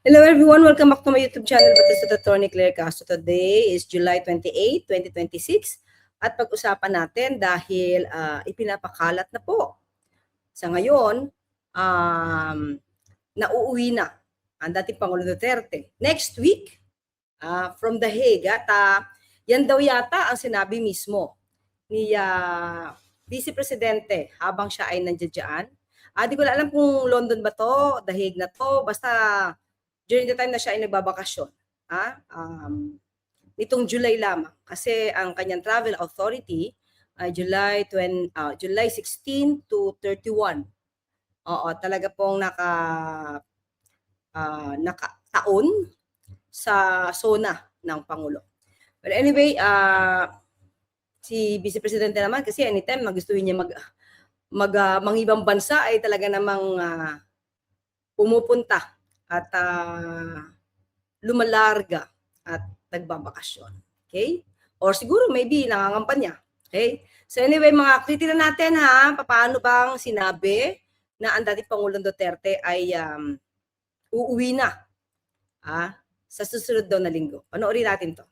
Hello everyone, welcome back to my YouTube channel, Batis at Attorney Claire Castro. Today is July 28, 2026 at pag-usapan natin dahil ipinapakalat na po. Sa ngayon, nauuwi na ang dating Pangulo Duterte. Next week, from The Hague, at yan daw yata ang sinabi mismo ni Vice Presidente habang siya ay nandiyan dyan. Di ko na alam kung London ba to, The Hague na to, basta during the time na siya ay nagbabakasyon, nitong July lamang. Kasi ang kanyang travel authority ay July 16 to 31. Oo, talaga pong nakataon sa zona ng Pangulo. But anyway, si Vice Presidente naman, kasi anytime na gusto niya mangibang bansa ay talaga namang pumupunta at lumalarga at nagbabakasyon. Okay? Or siguro maybe nangangampanya. Okay? So anyway, mga titignan natin paano bang sinabi na ang dating Pangulong Duterte ay uuwi na sa susunod daw na linggo. Panoorin natin to.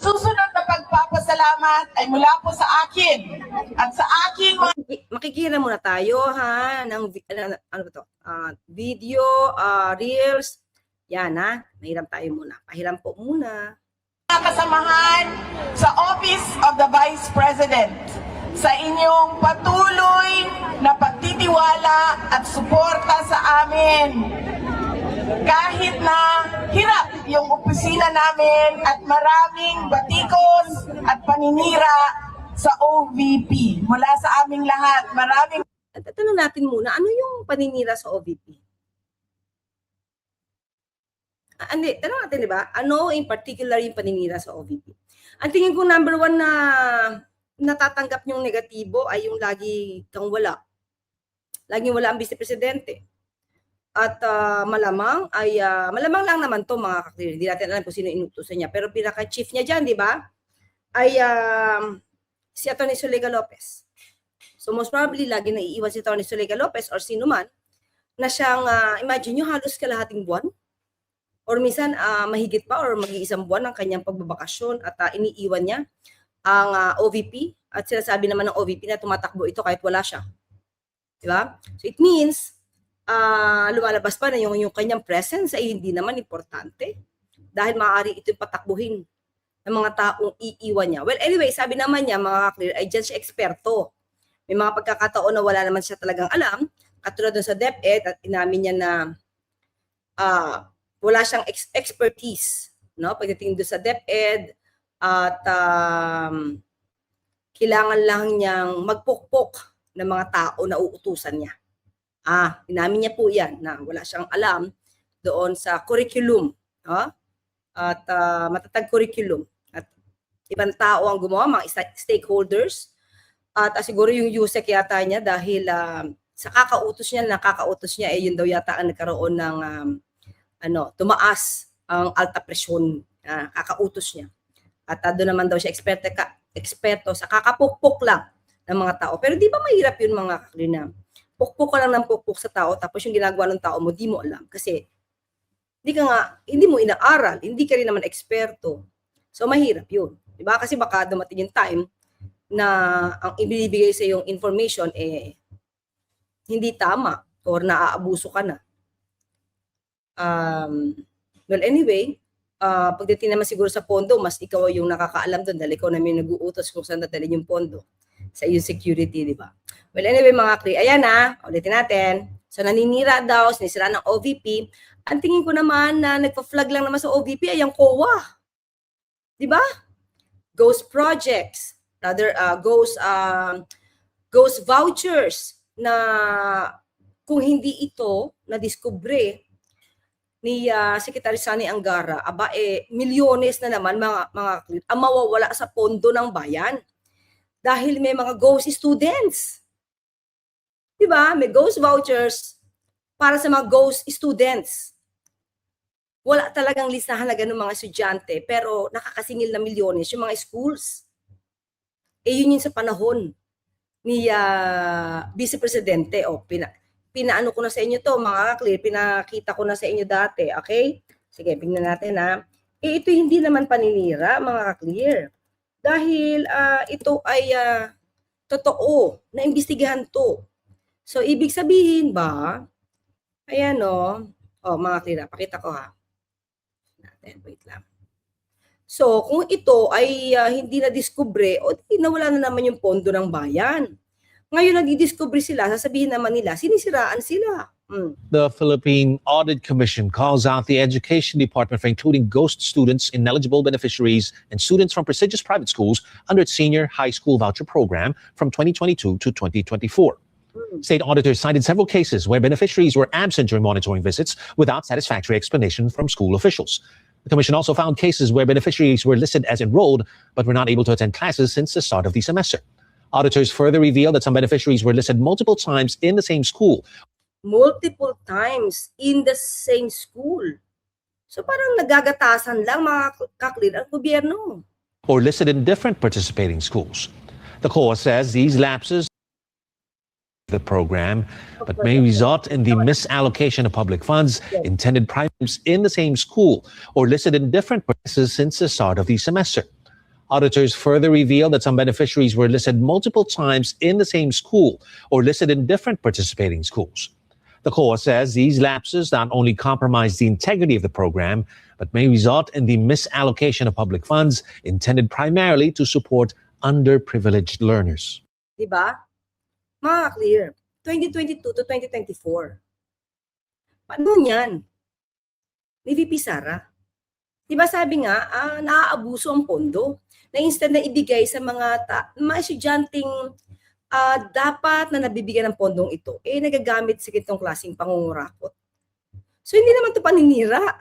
Susunod na pagpapasalamat ay mula po sa akin at sa aking mga... Makikita muna tayo ng ano ba to? Video, reels. Yan mahiram tayo muna. Pahiram po muna. Kasamahan sa Office of the Vice President sa inyong patuloy na pagtitiwala at suporta sa amin. Kahit na hirap yung opisina namin at maraming batikos at paninira sa OVP. Mula sa aming lahat, maraming... At tanong natin muna, ano yung paninira sa OVP? Tanong natin, di ba? Ano in particular yung paninira sa OVP? Ang tingin ko number one na natatanggap yung negatibo ay yung lagi kang wala. Laging wala ang Vice Presidente. At malamang lang naman to mga kaklir. Hindi natin alam kung sino inutusan niya. Pero pinaka-chief niya dyan, di ba? Ay si Atty. Zuleika Lopez. So most probably, lagi naiiwan si Atty. Zuleika Lopez or sino man na siyang, imagine nyo, halos kalahating buwan. Or minsan, mahigit pa or mag-iisang buwan ang kanyang pagbabakasyon at iniiwan niya ang OVP. At sinasabi naman ng OVP na tumatakbo ito kahit wala siya. Di ba? So it means, lumalabas pa na yung kanyang presence ay hindi naman importante dahil maaari ito patakbuhin ng mga taong iiwan niya. Well, anyway, sabi naman niya, mga clear, ay dyan siya eksperto. May mga pagkakataon na wala naman siya talagang alam, katulad dun sa DepEd at inamin niya na wala siyang expertise, no? Pagdating doon sa DepEd at kailangan lang niyang magpukpok ng mga tao na uutusan niya. Inamin niya po yan na wala siyang alam doon sa curriculum. At matatag curriculum. At ibang tao ang gumawa, mga stakeholders. At siguro yung USEC yata niya dahil sa nakakautos niya, yun daw yata ang nagkaroon ng tumaas ang alta presyon. Kakautos niya. At doon naman daw siya eksperto sa kakapukpok lang ng mga tao. Pero di ba mahirap yun mga kaklinam? Pukpok ka lang ng pukpok sa tao, tapos yung ginagawa ng tao mo, di mo alam. Kasi, hindi mo inaaral, hindi ka rin naman eksperto. So, mahirap yun. Diba? Kasi baka dumating yung time na ang ibibigay sa yung information, hindi tama or naaabuso ka na. Well, anyway, pagdating naman siguro sa pondo, mas ikaw yung nakakaalam doon dahil ikaw namin nag-uutos kung saan dadalhin yung pondo sa yung security, di ba? Well, anyway, mga kri, ayan ulitin natin. So, naninira daw, sinisira ng OVP. Ang tingin ko naman na nagpa-flag lang naman sa OVP ay ang COA. Di ba? Ghost projects, rather, ghost vouchers na kung hindi ito na-discover ni Secretary Sani Angara, milyones na naman mga ang mawawala sa pondo ng bayan. Dahil may mga ghost students. Diba? May ghost vouchers para sa mga ghost students. Wala talagang listahan na ganun mga estudyante, pero nakakasingil na milyones yung mga schools. Yun yun sa panahon Vice Presidente. O, pinaano ko na sa inyo to, mga ka-clear, pinakita ko na sa inyo dati, okay? Sige, tingnan natin ha. Ito hindi naman paninira, mga ka-clear. Dahil ito ay totoo, naimbestigahan to. So, ibig sabihin ba, ayan mga ka-clear, pakita ko ha. Wait lang. So, kung ito ay hindi na-discover, o nawala na naman yung pondo ng bayan. Ngayon, nagdi-discover sila, sasabihin naman nila, sinisiraan sila. The Philippine Audit Commission calls out the Education Department for including ghost students, ineligible beneficiaries, and students from prestigious private schools under its senior high school voucher program from 2022 to 2024. State auditors cited several cases where beneficiaries were absent during monitoring visits without satisfactory explanation from school officials. The commission also found cases where beneficiaries were listed as enrolled but were not able to attend classes since the start of the semester. Auditors further revealed that some beneficiaries were listed multiple times in the same school. Multiple times in the same school. So parang nagagatasan lang, mga ka-clear, ang gobyerno. Or listed in different participating schools. The COA says these lapses the program, but may result in the misallocation of public funds intended primarily in the same school or listed in different places since the start of the semester. Auditors further revealed that some beneficiaries were listed multiple times in the same school or listed in different participating schools. The COA says these lapses not only compromise the integrity of the program, but may result in the misallocation of public funds intended primarily to support underprivileged learners. Diba? Mga clear, 2022 to 2024. Paano yan? Ni VP Sara. Diba sabi nga, naaabuso ang pondo na instead na ibigay sa mga estudyanteng dapat na nabibigyan ng pondong ito, nagagamit sa ganitong klaseng pangungurakot. So, hindi naman ito paninira.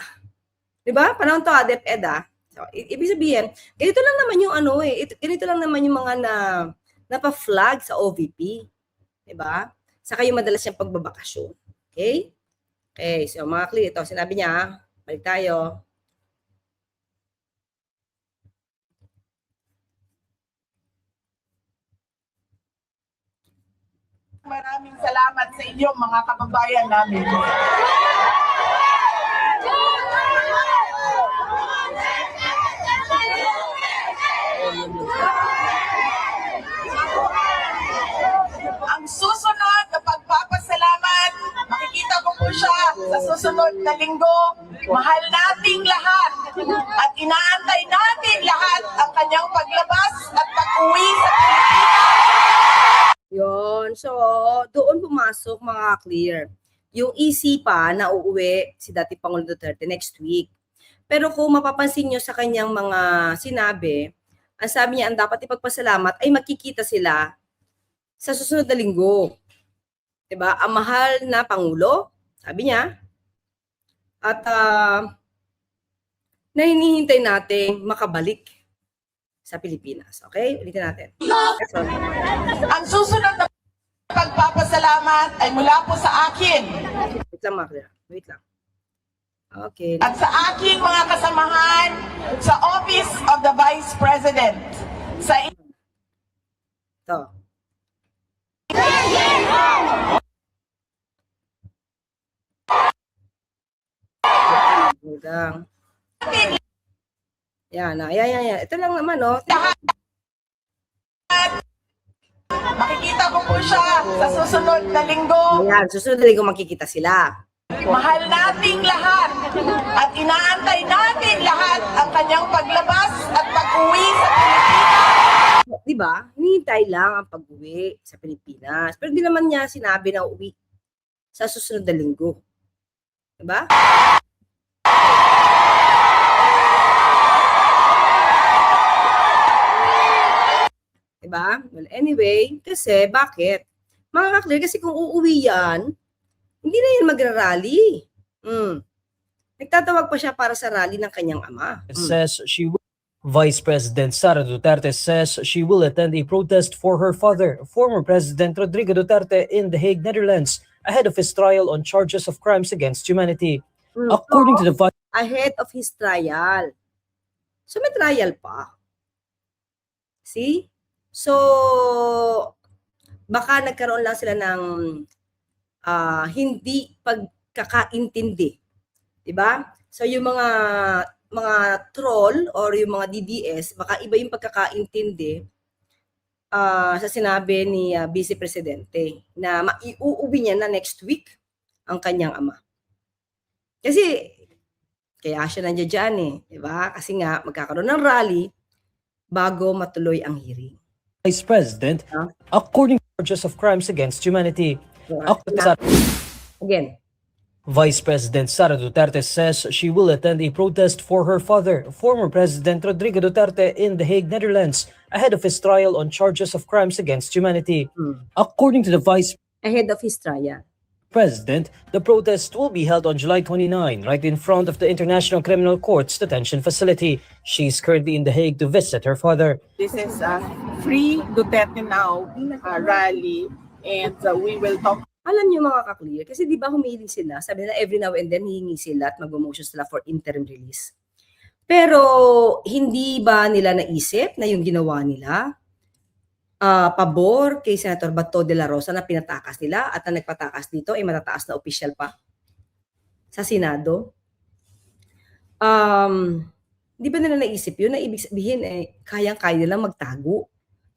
Diba? Panahon to, DepEd. So, ibig sabihin, ganito lang naman yung ganito lang naman yung mga napa-flag sa OVP. Diba? Saka yung madalas niyang pagbabakasyon. Okay? Okay, so mga clear, ito, sinabi niya, balik tayo. Maraming salamat sa inyo, mga kababayan namin. Ang susunod na pagpapasalamat, makikita ko po siya sa susunod na linggo. Mahal nating lahat at inaantay natin lahat ang kanyang paglabas at pag-uwi sa Pilipinas. Yon. So, doon pumasok, mga clear, yung isipa na uuwi si dati Pangulong Duterte next week. Pero kung mapapansin nyo sa kanyang mga sinabi, ang sabi niya, ang dapat ipagpasalamat ay makikita sila sa susunod na linggo. Diba? Ang mahal na Pangulo, sabi niya, at na hinihintay natin makabalik sa Pilipinas. Okay? Ulitin natin. Ang susunod na pagpapasalamat ay mula po sa akin. Wait lang, Makla. Wait lang. Okay. At sa aking mga kasamahan sa Office of the Vice President. Sa Ito. Wait lang. Yan. Ito lang naman, makikita ko po siya sa susunod na linggo. Ayan, susunod na linggo makikita sila. Mahal nating lahat at inaantay natin lahat ang kanyang paglabas at pag-uwi sa Pilipinas. Diba? Hinihintay lang ang pag-uwi sa Pilipinas. Pero hindi naman niya sinabi na uwi sa susunod na linggo. Diba? Diba? Well, anyway, kasi bakit? Mga ka-clear, kasi kung uuwi yan, hindi na yan magra-rally. Nagtatawag pa siya para sa rally ng kanyang ama. Says she will. Vice President Sara Duterte says she will attend a protest for her father, former President Rodrigo Duterte, in The Hague, Netherlands, ahead of his trial on charges of crimes against humanity. According to the vice Ahead of his trial. So may trial pa. See? So, baka nagkaroon lang sila ng hindi pagkakaintindi, 'di ba? So yung mga troll or yung mga DDS, baka iba yung pagkakaintindi sa sinabi ni Vice Presidente na iuuwi niya na next week ang kanyang ama. Kasi kaya siya nandiyan dyan eh, 'di ba? Kasi nga magkakaroon ng rally bago matuloy ang hearing. Vice President, Huh? according to charges of crimes against humanity. Again, Vice President Sara Duterte says she will attend a protest for her father, former President Rodrigo Duterte, in The Hague, Netherlands, ahead of his trial on charges of crimes against humanity. According to the Vice ahead of his trial. President, the protest will be held on July 29, right in front of the International Criminal Court's detention facility. She's currently in The Hague to visit her father. This is a Free Duterte Now rally, and we will talk. Alam niyo mga ka-clear, kasi di ba humiling sila, sabi nila every now and then hihingi sila at mag-motion sila for interim release. Pero hindi ba nila naisip na yung ginawa nila, pabor kay Senator Bato de la Rosa na pinatakas nila at ang nagpatakas dito ay matataas na opisyal pa sa Senado? Di ba nila naisip yun na ibig sabihin kayang-kaya nilang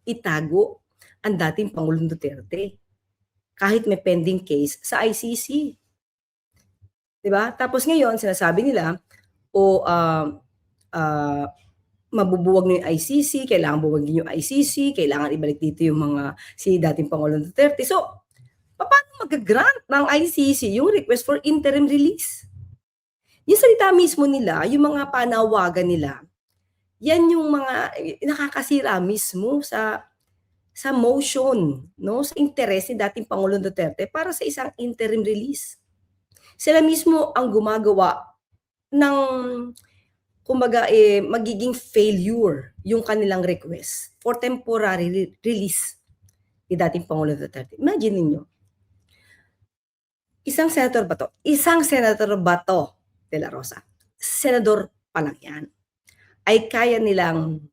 itago ang dating Pangulong Duterte kahit may pending case sa ICC. Di ba? Tapos ngayon sinasabi nila mabubuwag na yung ICC, kailangan buwagin yung ICC, kailangan ibalik dito yung si dating Pangulong Duterte. So, paano mag-grant ng ICC yung request for interim release? Yung salita mismo nila, yung mga panawagan nila, yan yung mga nakakasira mismo sa motion, no? Sa interes ni dating Pangulong Duterte para sa isang interim release. Sila mismo ang gumagawa ng kumbaga magiging failure yung kanilang request for temporary release ni dating Pangulong Duterte. Imagine ninyo, isang Senator Bato de la Rosa, senador pa lang yan, ay kaya nilang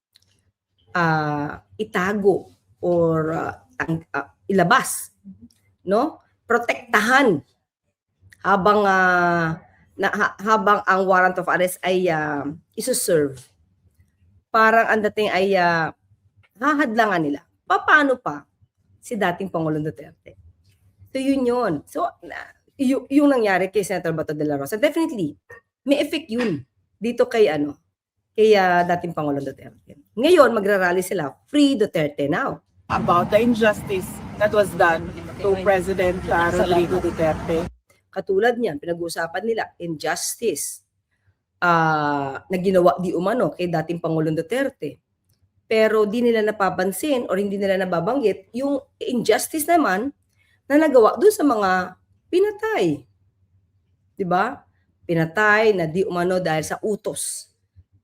itago or ilabas, no? Protektahan habang habang ang warrant of arrest ay isuserve. Parang ang dating ay hahadlangan nila. Paano pa si dating Pangulong Duterte? So yun. So yung nangyari kay Senator Bato de la Rosa, definitely may effect yun dito kay dating Pangulong Duterte. Ngayon magrarally sila, Free Duterte Now. About the injustice that was done to President Rodrigo Duterte. Katulad niyan, pinag-uusapan nila injustice na ginawa di umano kay dating Pangulong Duterte. Pero di nila napapansin or hindi nila nababanggit yung injustice naman na nagawa doon sa mga pinatay. 'Di ba? Pinatay na di umano dahil sa utos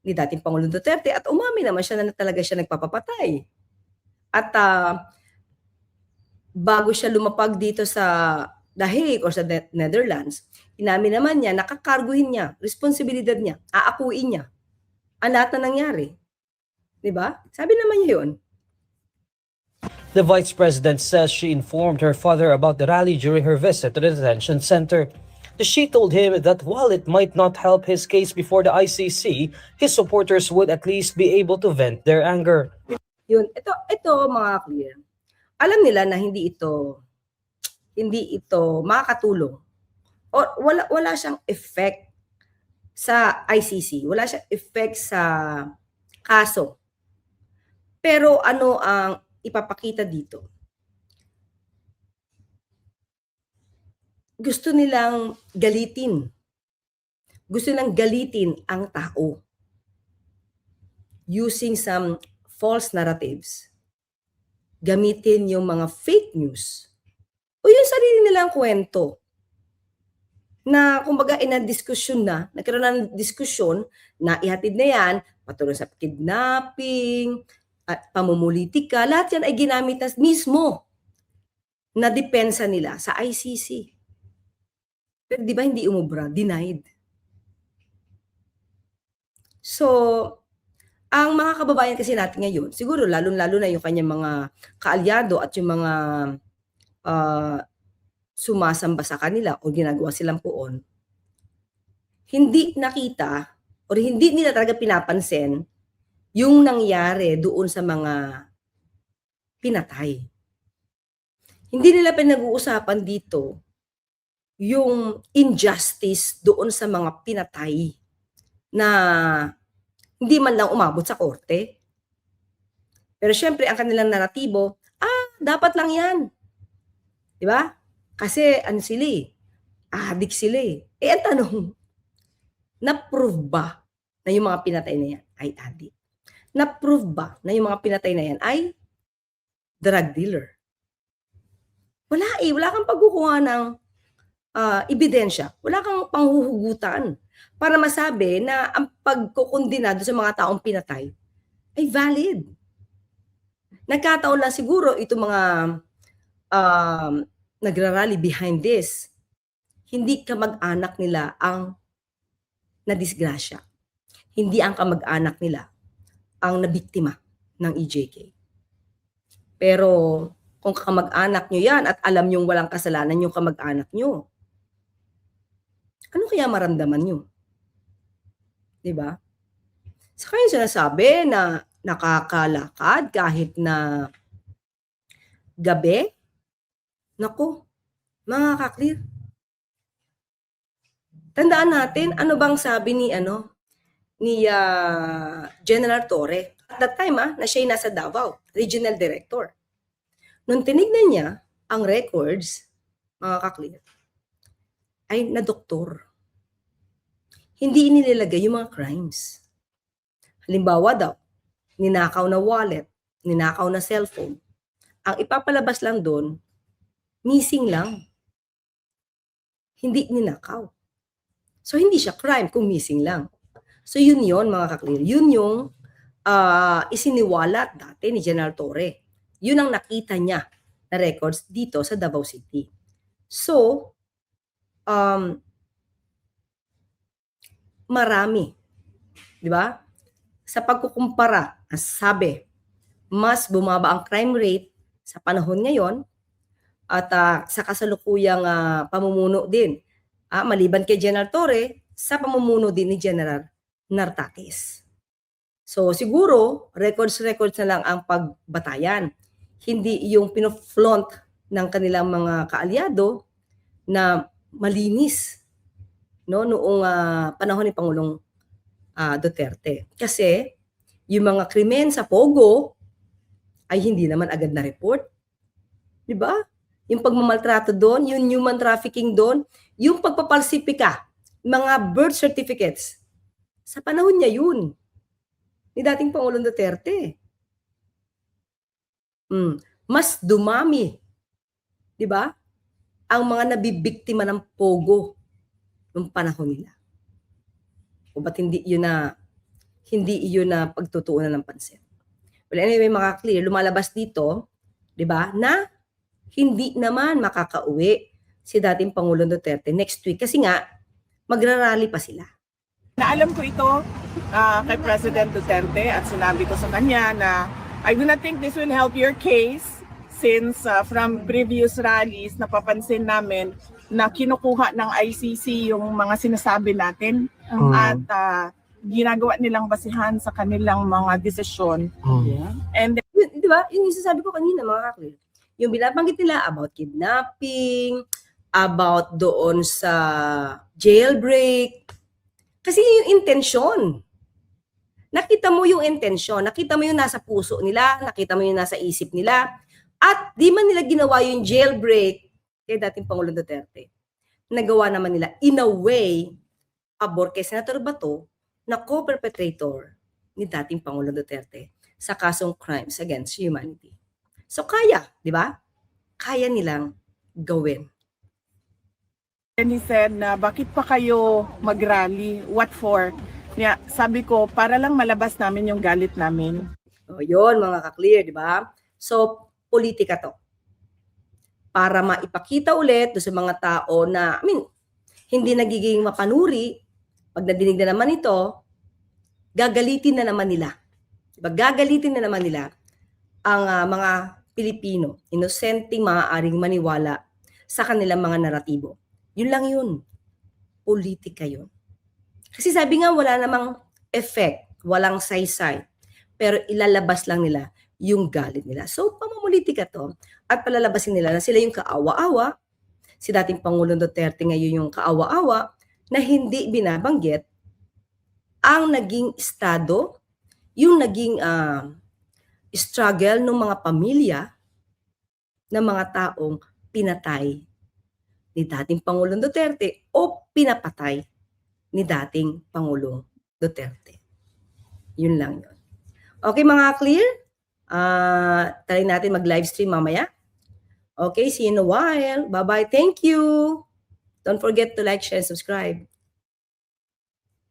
ni dating Pangulong Duterte at umami naman siya na talaga siya nagpapapatay. At bago siya lumapag dito sa The Hague or sa Netherlands, inamin naman niya, nakakarguhin niya, responsibilidad niya, aakuin niya ang lahat na nangyari. Diba? Sabi naman niya yun. The Vice President says she informed her father about the rally during her visit to the detention center. She told him that while it might not help his case before the ICC, his supporters would at least be able to vent their anger. Yun, ito mga clear. Alam nila na hindi ito makakatulong o wala siyang effect sa ICC, wala siyang effect sa kaso. Pero ano ang ipapakita dito? Gusto nilang galitin. Gusto nilang galitin ang tao using some false narratives. Gamitin yung mga fake news o yung sarili nilang kwento na kumbaga nagkaroon ng diskusyon na ihatid na yan, patuloy sa kidnapping, at pamumulitika, lahat yan ay ginamit na mismo na depensa nila sa ICC. Pero di ba hindi umubra? Denied. So, ang mga kababayan kasi natin ngayon, siguro lalo-lalo na yung kanyang mga kaalyado at yung mga sumasamba sa kanila o ginagawa silang puon, hindi nakita o hindi nila talaga pinapansin yung nangyari doon sa mga pinatay. Hindi nila pinag-uusapan dito yung injustice doon sa mga pinatay na hindi man lang umabot sa korte. Pero syempre, ang kanilang naratibo, dapat lang yan. Di ba? Kasi ano sila addict sila ang tanong, na-prove ba na yung mga pinatay na yan ay addict? Na-prove ba na yung mga pinatay na yan ay drug dealer? Wala wala kang pagkukuha ng ebidensya, wala kang panghuhugutan para masabi na ang pagkukondena sa mga taong pinatay ay valid. Nagkataon lang siguro itong mga nagrarally behind this, hindi kamag-anak nila ang nadisgrasya. Hindi ang kamag-anak nila ang nabiktima ng EJK. Pero kung kamag-anak nyo yan at alam nyong walang kasalanan yung kamag-anak nyo, ano kaya maramdaman nyo? Diba? Saka yung sinasabi na nakakalakad kahit na gabi, naku, mga ka-clear. Tandaan natin, ano bang sabi ni General Torre? At that time, na siya nasa Davao, Regional Director. Nung tinignan niya ang records, mga ka-clear, ay na doktor. Hindi inilagay yung mga crimes. Halimbawa daw, ninakaw na wallet, ninakaw na cellphone. Ang ipapalabas lang doon, missing lang. Hindi ninakaw. So, hindi siya crime kung missing lang. So, yun mga ka-clear. Yun yung isiniwalat dati ni General Torre. Yun ang nakita niya na records dito sa Davao City. So, marami. Di ba? Sa pagkukumpara, sabi, mas bumaba ang crime rate sa panahon ngayon at sa kasalukuyang pamumuno din. Maliban kay General Torre, sa pamumuno din ni General Nartates. So siguro, records na lang ang pagbatayan. Hindi yung pinoflaunt ng kanilang mga kaalyado na malinis noong panahon ni Pangulong Duterte. Kasi yung mga krimen sa Pogo ay hindi naman agad na report. 'Di ba? Yung pagmamaltrato doon, yung human trafficking doon, yung pagpapalsipika, mga birth certificates. Sa panahon niya yun. Ni dating Pangulong Duterte. Mas dumami, 'di ba? Ang mga nabibiktima ng Pogo noong panahon nila. O ba't hindi yun na pagtutuunan ng pansin? Well, anyway, mga clear, lumalabas dito, 'di ba, na hindi naman makakauwi si dating Pangulong Duterte next week kasi nga magrarally pa sila. Naalam ko ito kay President Duterte at sinabi ko sa kanya na I do not think this will help your case since from previous rallies napapansin namin na kinukuha ng ICC yung mga sinasabi natin at ginagawa nilang basihan sa kanilang mga desisyon. And Di ba? Yung sasabi ko kanina, mga ka-clear. Yung binabanggit nila about kidnapping, about doon sa jailbreak. Kasi yung intensyon. Nakita mo yung intensyon, nakita mo yung nasa puso nila, nakita mo yung nasa isip nila, at di man nila ginawa yung jailbreak kay dating Pangulong Duterte. Nagawa naman nila, in a way, pabor kay Senator Bato na co-perpetrator ni dating Pangulong Duterte sa kasong crimes against humanity. So kaya, di ba? Kaya nilang gawin. And he said na bakit pa kayo mag-rally? What for? Sabi ko, para lang malabas namin yung galit namin. O yun, mga ka-clear, di ba? So, politika to. Para maipakita ulit sa mga tao na, hindi nagiging mapanuri, pag nadinig na naman ito, gagalitin na naman nila. Diba? Gagalitin na naman nila ang mga Pilipino, inosenteng maaaring maniwala sa kanilang mga naratibo. Yun lang yun. Politika yun. Kasi sabi nga wala namang effect, walang saysay, pero ilalabas lang nila yung galit nila. So, pamumulitika to at palalabasin nila na sila yung kaawa-awa, si dating Pangulong Duterte ngayon yung kaawa-awa na hindi binabanggit ang naging estado, yung naging struggle ng mga pamilya ng mga taong pinatay ni dating Pangulong Duterte o pinapatay ni dating Pangulong Duterte. Yun lang yun. Okay mga clear? Try natin mag-live stream mamaya. Okay, see you in a while. Bye-bye. Thank you. Don't forget to like, share, and subscribe.